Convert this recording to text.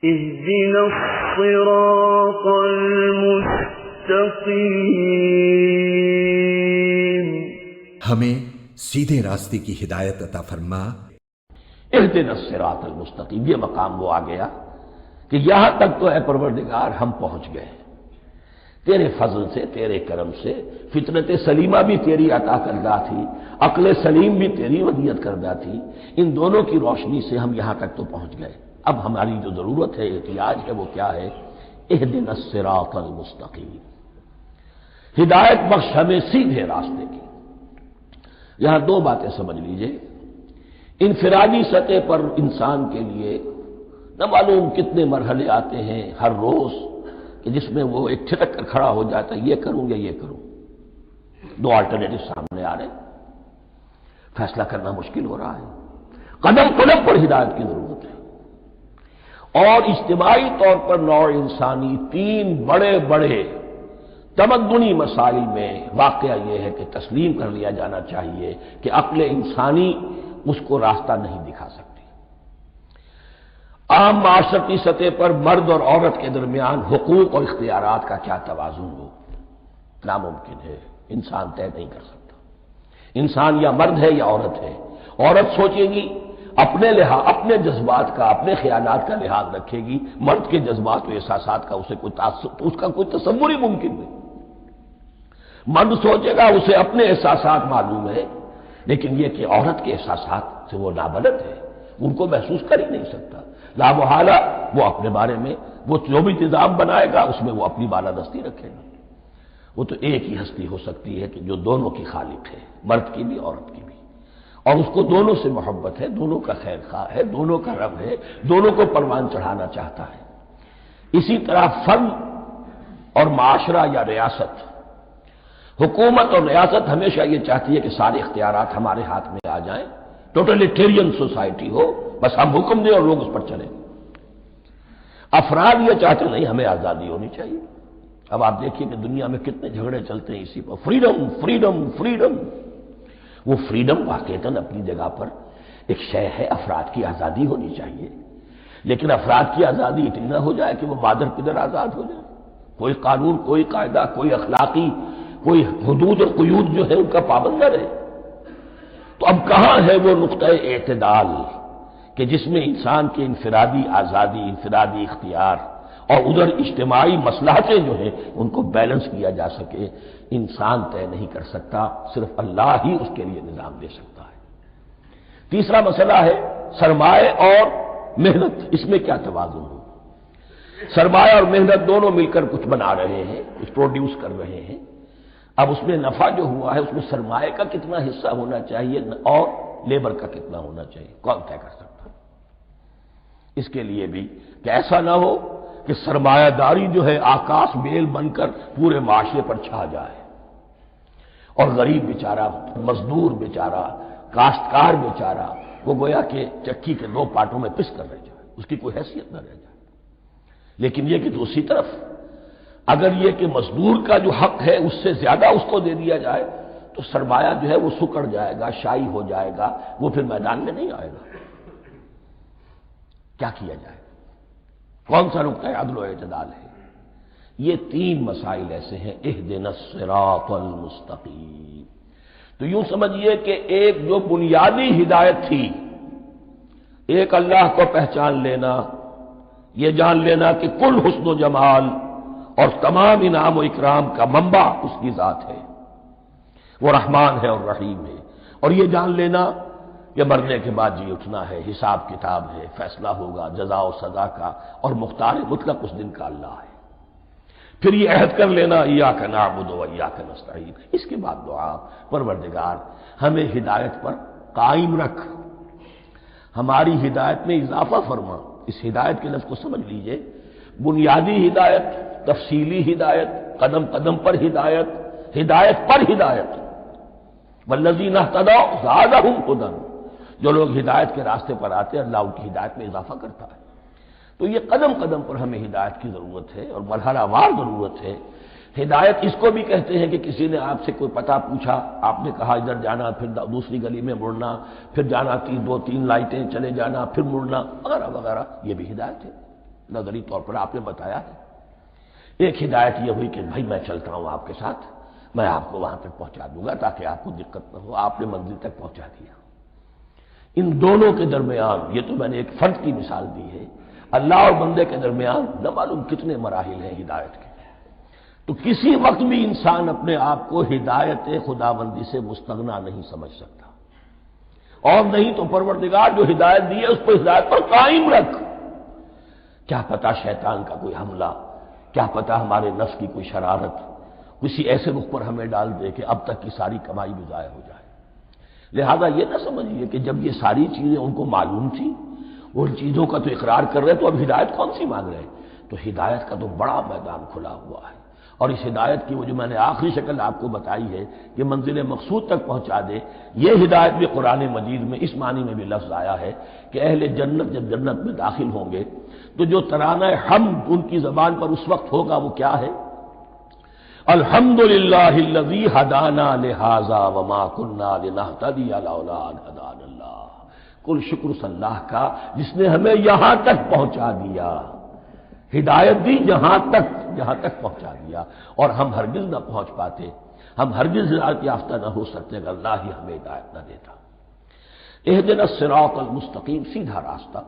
اهدنا الصراط المستقیم، ہمیں سیدھے راستے کی ہدایت عطا فرما۔ اہدنا الصراط المستقیم، یہ مقام وہ آ گیا کہ یہاں تک تو اے پروردگار ہم پہنچ گئے تیرے فضل سے، تیرے کرم سے۔ فطرت سلیمہ بھی تیری عطا کردہ تھی، عقل سلیم بھی تیری ودیعت کردہ تھی، ان دونوں کی روشنی سے ہم یہاں تک تو پہنچ گئے۔ اب ہماری جو ضرورت ہے، احتیاج ہے، وہ کیا ہے؟ اہدنا الصراط المستقیم، ہدایت بخش ہمیں سیدھے راستے کی۔ یہاں دو باتیں سمجھ لیجئے۔ انفرادی سطح پر انسان کے لیے نہ معلوم کتنے مرحلے آتے ہیں ہر روز کہ جس میں وہ ایک ٹھٹک کر کھڑا ہو جاتا ہے، یہ کروں یا یہ کروں، دو آلٹرنیٹو سامنے آ رہے ہیں، فیصلہ کرنا مشکل ہو رہا ہے۔ قدم قدم پر ہدایت کی ضرورت ہے، اور اجتماعی طور پر نوع انسانی تین بڑے بڑے تمدنی مسائل میں واقعہ یہ ہے کہ تسلیم کر لیا جانا چاہیے کہ عقل انسانی اس کو راستہ نہیں دکھا سکتی۔ عام معاشرتی سطح پر مرد اور عورت کے درمیان حقوق اور اختیارات کا کیا توازن ہو، ناممکن ہے، انسان طے نہیں کر سکتا۔ انسان یا مرد ہے یا عورت ہے۔ عورت سوچے گی اپنے لحاظ، اپنے جذبات کا، اپنے خیالات کا لحاظ رکھے گی، مرد کے جذبات و احساسات کا اسے کوئی اس کا کوئی تصور ہی ممکن نہیں۔ مرد سوچے گا اسے اپنے احساسات معلوم ہے، لیکن یہ کہ عورت کے احساسات سے وہ نابلد ہے، ان کو محسوس کر ہی نہیں سکتا۔ لا محالہ وہ اپنے بارے میں وہ جو بھی نظام بنائے گا اس میں وہ اپنی بالادستی رکھے گا۔ وہ تو ایک ہی ہستی ہو سکتی ہے کہ جو دونوں کی خالق ہے، مرد کی بھی عورت کی بھی، اور اس کو دونوں سے محبت ہے، دونوں کا خیر خواہ ہے، دونوں کا رب ہے، دونوں کو پروان چڑھانا چاہتا ہے۔ اسی طرح فرد اور معاشرہ یا ریاست، حکومت اور ریاست ہمیشہ یہ چاہتی ہے کہ سارے اختیارات ہمارے ہاتھ میں آ جائیں، ٹوٹلیٹیرین سوسائٹی ہو، بس ہم حکم دیں اور لوگ اس پر چلیں۔ افراد یہ چاہتے نہیں، ہمیں آزادی ہونی چاہیے۔ اب آپ دیکھیے کہ دنیا میں کتنے جھگڑے چلتے ہیں اسی پر، فریڈم فریڈم فریڈم۔ وہ فریڈم واقعتاً اپنی جگہ پر ایک شے ہے، افراد کی آزادی ہونی چاہیے، لیکن افراد کی آزادی اتنی نہ ہو جائے کہ وہ مادر پدر آزاد ہو جائے، کوئی قانون، کوئی قاعدہ، کوئی اخلاقی کوئی حدود اور قیود جو ہے ان کا پابند نہ رہے۔ تو اب کہاں ہے وہ نقطہ اعتدال کہ جس میں انسان کی انفرادی آزادی، انفرادی اختیار اور ادھر اجتماعی مصلحتیں جو ہیں ان کو بیلنس کیا جا سکے؟ انسان طے نہیں کر سکتا، صرف اللہ ہی اس کے لیے نظام دے سکتا ہے۔ تیسرا مسئلہ ہے سرمایہ اور محنت، اس میں کیا توازن ہو؟ سرمایہ اور محنت دونوں مل کر کچھ بنا رہے ہیں، کچھ پروڈیوس کر رہے ہیں۔ اب اس میں نفع جو ہوا ہے اس میں سرمایہ کا کتنا حصہ ہونا چاہیے اور لیبر کا کتنا ہونا چاہیے، کون طے کر سکتا؟ اس کے لیے بھی کہ ایسا نہ ہو کہ سرمایہ داری جو ہے آکاش بیل بن کر پورے معاشرے پر چھا جائے، اور غریب بیچارہ، مزدور بیچارہ، کاشتکار بیچارہ وہ گویا کہ چکی کے دو پارٹوں میں پس کر رہ جائے، اس کی کوئی حیثیت نہ رہ جائے۔ لیکن یہ کہ دوسری طرف اگر یہ کہ مزدور کا جو حق ہے اس سے زیادہ اس کو دے دیا جائے تو سرمایہ جو ہے وہ سکڑ جائے گا، شائی ہو جائے گا، وہ پھر میدان میں نہیں آئے گا۔ کیا کیا جائے؟ کون سا نقطہ عدل و اعتدال ہے؟ یہ تین مسائل ایسے ہیں، اہدنا الصراط المستقیم۔ تو یوں سمجھیے کہ ایک جو بنیادی ہدایت تھی، ایک اللہ کو پہچان لینا، یہ جان لینا کہ کل حسن و جمال اور تمام انعام و اکرام کا منبع اس کی ذات ہے، وہ رحمان ہے اور رحیم ہے، اور یہ جان لینا کہ مرنے کے بعد جی اٹھنا ہے، حساب کتاب ہے، فیصلہ ہوگا جزا و سزا کا، اور مختار مطلق اس دن کا اللہ ہے۔ پھر یہ عہد کر لینا ایاک نعبد و ایاک نستعین۔ اس کے بعد دعا، پروردگار ہمیں ہدایت پر قائم رکھ، ہماری ہدایت میں اضافہ فرما۔ اس ہدایت کے لفظ کو سمجھ لیجئے، بنیادی ہدایت، تفصیلی ہدایت، قدم قدم پر ہدایت، ہدایت پر ہدایت۔ والذین اہتدوا زادہم ہدی، جو لوگ ہدایت کے راستے پر آتے ہیں اللہ ان کی ہدایت میں اضافہ کرتا ہے۔ تو یہ قدم قدم پر ہمیں ہدایت کی ضرورت ہے اور مرحلہ وار ضرورت ہے۔ ہدایت اس کو بھی کہتے ہیں کہ کسی نے آپ سے کوئی پتہ پوچھا، آپ نے کہا ادھر جانا، پھر دوسری گلی میں مڑنا، پھر جانا دو تین لائٹیں چلے جانا، پھر مڑنا، وغیرہ وغیرہ، یہ بھی ہدایت ہے۔ نظری طور پر آپ نے بتایا ہے۔ ایک ہدایت یہ ہوئی کہ بھائی میں چلتا ہوں آپ کے ساتھ، میں آپ کو وہاں تک پہنچا دوں گا تاکہ آپ کو دقت نہ ہو، آپ نے منزل تک پہنچا دیا۔ ان دونوں کے درمیان، یہ تو میں نے ایک فرد کی مثال دی ہے، اللہ اور بندے کے درمیان نہ معلوم کتنے مراحل ہیں ہدایت کے۔ تو کسی وقت بھی انسان اپنے آپ کو ہدایت خداوندی سے مستغنا نہیں سمجھ سکتا، اور نہیں تو پروردگار جو ہدایت دی ہے اس کو ہدایت پر قائم رکھ۔ کیا پتہ شیطان کا کوئی حملہ، کیا پتہ ہمارے نفس کی کوئی شرارت کسی ایسے رخ پر ہمیں ڈال دے کہ اب تک کی ساری کمائی بھی ضائع ہو جائے۔ لہذا یہ نہ سمجھیے کہ جب یہ ساری چیزیں ان کو معلوم تھی، وہ ان چیزوں کا تو اقرار کر رہے تو اب ہدایت کون سی مانگ رہے ہیں؟ تو ہدایت کا تو بڑا میدان کھلا ہوا ہے، اور اس ہدایت کی وہ جو میں نے آخری شکل آپ کو بتائی ہے کہ منزل مقصود تک پہنچا دے، یہ ہدایت بھی قرآن مجید میں اس معنی میں بھی لفظ آیا ہے کہ اہل جنت جب جنت میں داخل ہوں گے تو جو ترانہ حمد ان کی زبان پر اس وقت ہوگا وہ کیا ہے؟ الحمدللہ الذی ہدانا لہذا وما کنا لنہتدی لولا ان ہدانا اللہ۔ کل شکر اس اللہ کا جس نے ہمیں یہاں تک پہنچا دیا، ہدایت دی جہاں تک پہنچا دیا، اور ہم ہرگز نہ پہنچ پاتے، ہم ہرگز ہدایت یافتہ نہ ہو سکتے اگر اللہ ہی ہمیں ہدایت نہ دیتا۔ اہدنا الصراط المستقیم، سیدھا راستہ۔